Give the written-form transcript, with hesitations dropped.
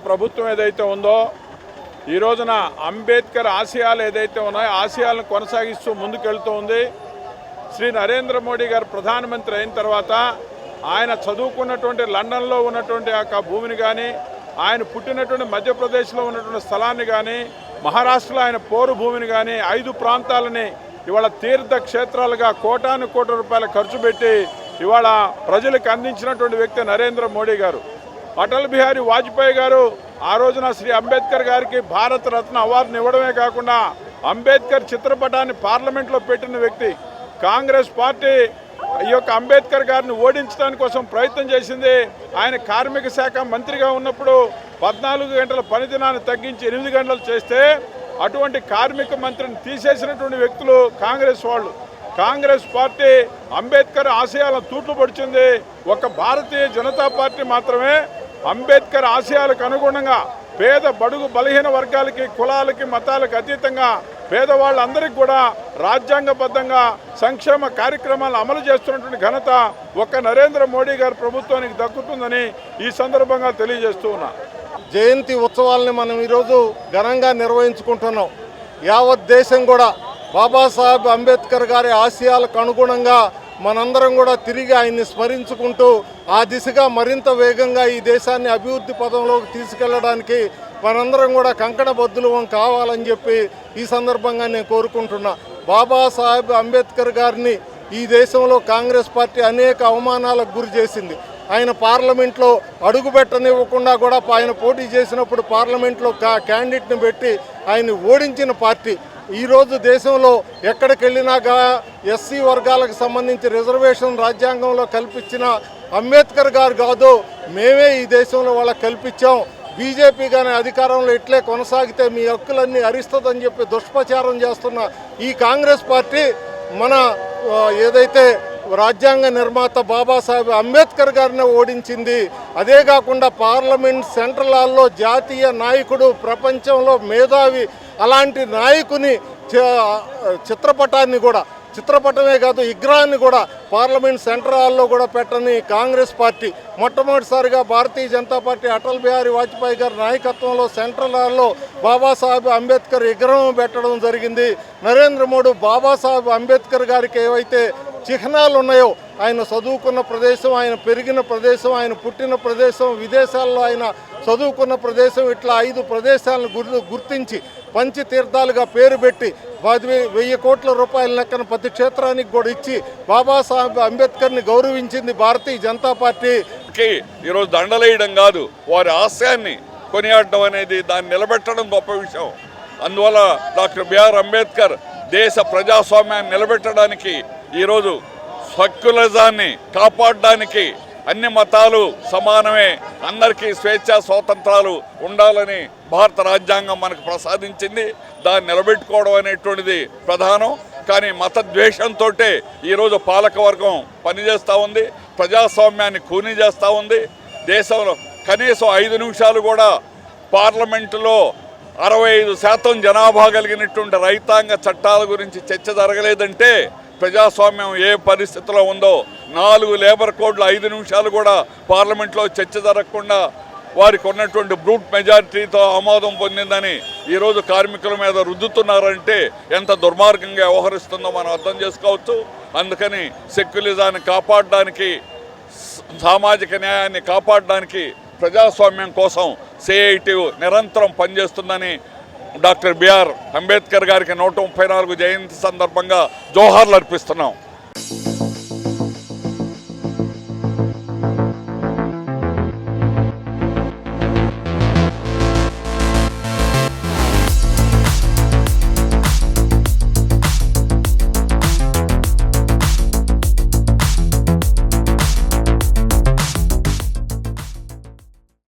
ప్రభుత్వం ఏదైతే ఉందో ఈ రోజున అంబేద్కర్ ఆశయాలు ఏదైతే ఉన్నాయో ఆశయాలను కొనసాగిస్తూ ముందుకెళ్తూ ఉంది. శ్రీ నరేంద్ర మోడీ గారు ప్రధానమంత్రి అయిన తర్వాత ఆయన చదువుకున్నటువంటి లండన్లో ఉన్నటువంటి ఆ భూమిని కానీ, ఆయన పుట్టినటువంటి మధ్యప్రదేశ్లో ఉన్నటువంటి స్థలాన్ని కానీ, మహారాష్ట్రలో ఆయన పోరు భూమిని కానీ 5 ప్రాంతాలని ఇవాళ తీర్థ క్షేత్రాలుగా కోటాను కోట్ల రూపాయలు ఖర్చు పెట్టి ఇవాళ ప్రజలకు అందించినటువంటి వ్యక్తి నరేంద్ర మోడీ గారు. అటల్ బిహారీ వాజ్పేయి గారు ఆ రోజున శ్రీ అంబేద్కర్ గారికి భారత రత్న అవార్డును ఇవ్వడమే కాకుండా అంబేద్కర్ చిత్రపటాన్ని పార్లమెంట్లో పెట్టిన వ్యక్తి. కాంగ్రెస్ పార్టీ ఈ యొక్క అంబేద్కర్ గారిని ఓడించడానికి కోసం ప్రయత్నం చేసింది. ఆయన కార్మిక శాఖ మంత్రిగా ఉన్నప్పుడు 14 గంటల పనిదినాన్ని తగ్గించి 8 గంటలు చేస్తే అటువంటి కార్మిక మంత్రిని తీసేసినటువంటి వ్యక్తులు కాంగ్రెస్ వాళ్ళు. కాంగ్రెస్ పార్టీ అంబేద్కర్ ఆశయాలను తూట్లు పొడిచింది. ఒక భారతీయ జనతా పార్టీ మాత్రమే అంబేద్కర్ ఆశయాలకు అనుగుణంగా పేద బడుగు బలహీన వర్గాలకి, కులాలకి, మతాలకు అతీతంగా పేదవాళ్ళందరికీ కూడా రాజ్యాంగబద్ధంగా సంక్షేమ కార్యక్రమాలు అమలు చేస్తున్నటువంటి ఘనత ఒక్క నరేంద్ర మోడీ గారి ప్రభుత్వానికి దక్కుతుందని ఈ సందర్భంగా తెలియజేస్తూ ఉన్నా. జయంతి ఉత్సవాలని మనం ఈరోజు ఘనంగా నిర్వహించుకుంటున్నాం. యావత్ దేశం కూడా బాబాసాహెబ్ అంబేద్కర్ గారి ఆశయాలకు అనుగుణంగా మనందరం కూడా తిరిగి ఆయన్ని స్మరించుకుంటూ ఆ దిశగా మరింత వేగంగా ఈ దేశాన్ని అభివృద్ధి పదంలోకి తీసుకెళ్లడానికి మనందరం కూడా కంకణబద్దులు కావాలని చెప్పి ఈ సందర్భంగా నేను కోరుకుంటున్నా. బాబాసాహెబ్ అంబేద్కర్ గారిని ఈ దేశంలో కాంగ్రెస్ పార్టీ అనేక అవమానాలకు గురి చేసింది. ఆయన పార్లమెంట్లో అడుగు పెట్టనివ్వకుండా కూడా ఆయన పోటీ చేసినప్పుడు పార్లమెంట్లో క్యాండిడేట్ని పెట్టి ఆయన్ని ఓడించిన పార్టీ. ఈరోజు దేశంలో ఎక్కడికి వెళ్ళినాగా ఎస్సీ వర్గాలకు సంబంధించి రిజర్వేషన్ రాజ్యాంగంలో కల్పించిన అంబేద్కర్ గారు కాదు, మేమే ఈ దేశంలో వాళ్ళకి కల్పించాం. బీజేపీ కానీ అధికారంలో ఇట్లే కొనసాగితే మీ హక్కులన్నీ హరిస్తుందని చెప్పి దుష్ప్రచారం చేస్తున్న ఈ కాంగ్రెస్ పార్టీ మన ఏదైతే రాజ్యాంగ నిర్మాత బాబాసాహెబ్ అంబేద్కర్ గారిని ఓడించింది. అదే కాకుండా పార్లమెంట్ సెంట్రల్ హాల్లో జాతీయ నాయకుడు, ప్రపంచంలో మేధావి అలాంటి నాయకుని చిత్రపటమే కాదు విగ్రహాన్ని కూడా పార్లమెంట్ సెంట్రల్ హాల్లో కూడా పెట్టని కాంగ్రెస్ పార్టీ మొట్టమొదటిసారిగా భారతీయ జనతా పార్టీ అటల్ బిహారీ వాజ్పేయి గారి నాయకత్వంలో సెంట్రల్ హాల్లో బాబాసాహెబ్ అంబేద్కర్ విగ్రహం పెట్టడం జరిగింది. నరేంద్ర మోడీ బాబాసాహెబ్ అంబేద్కర్ గారికి ఏవైతే చిహ్నాలు ఉన్నాయో, ఆయన చదువుకున్న ప్రదేశం, ఆయన పెరిగిన ప్రదేశం, ఆయన పుట్టిన ప్రదేశం, విదేశాల్లో ఆయన చదువుకున్న ప్రదేశం, ఇట్లా 5 ప్రదేశాలను గుర్తించి పంచతీర్థాలుగా పేరు పెట్టి 10,000 కోట్ల రూపాయల లెక్కన ప్రతి క్షేత్రానికి కూడా ఇచ్చి బాబాసాహెబ్ అంబేద్కర్ని గౌరవించింది భారతీయ జనతా పార్టీ. ఈరోజు దండలేయడం కాదు, వారి ఆశయాన్ని కొనియాడడం అనేది దాన్ని నిలబెట్టడం గొప్ప విషయం. అందువల్ల డాక్టర్ బిఆర్ అంబేద్కర్ దేశ ప్రజాస్వామ్యాన్ని నిలబెట్టడానికి, ఈరోజు సెక్యులరిజాన్ని కాపాడడానికి అన్ని మతాలు సమానమే, అందరికీ స్వేచ్ఛా స్వాతంత్రాలు ఉండాలని భారత రాజ్యాంగం మనకు ప్రసాదించింది. దాన్ని నిలబెట్టుకోవడం అనేటువంటిది ప్రధానం. కానీ మత ద్వేషంతో ఈరోజు పాలకవర్గం పనిచేస్తూ ఉంది, ప్రజాస్వామ్యాన్ని ఖూనీ చేస్తూ ఉంది. దేశంలో కనీసం 5 నిమిషాలు కూడా పార్లమెంటులో 65% జనాభా కలిగినటువంటి రైతాంగ చట్టాల గురించి చర్చ జరగలేదంటే ప్రజాస్వామ్యం ఏ పరిస్థితిలో ఉందో. 4 లేబర్ కోడ్లు 5 నిమిషాలు కూడా పార్లమెంట్లో చర్చ జరగకుండా వారికి ఉన్నటువంటి బ్రూట్ మెజారిటీతో ఆమోదం పొందిందని ఈరోజు కార్మికుల మీద రుద్దుతున్నారంటే ఎంత దుర్మార్గంగా వ్యవహరిస్తుందో మనం అర్థం చేసుకోవచ్చు. అందుకని సెక్యులరిజాన్ని కాపాడడానికి, సామాజిక న్యాయాన్ని కాపాడడానికి, ప్రజాస్వామ్యం కోసం సిఐటి నిరంతరం పనిచేస్తుందని డాక్టర్ బిఆర్ అంబేద్కర్ గారికి 134 జయంతి సందర్భంగా జోహార్లు అర్పిస్తున్నాం.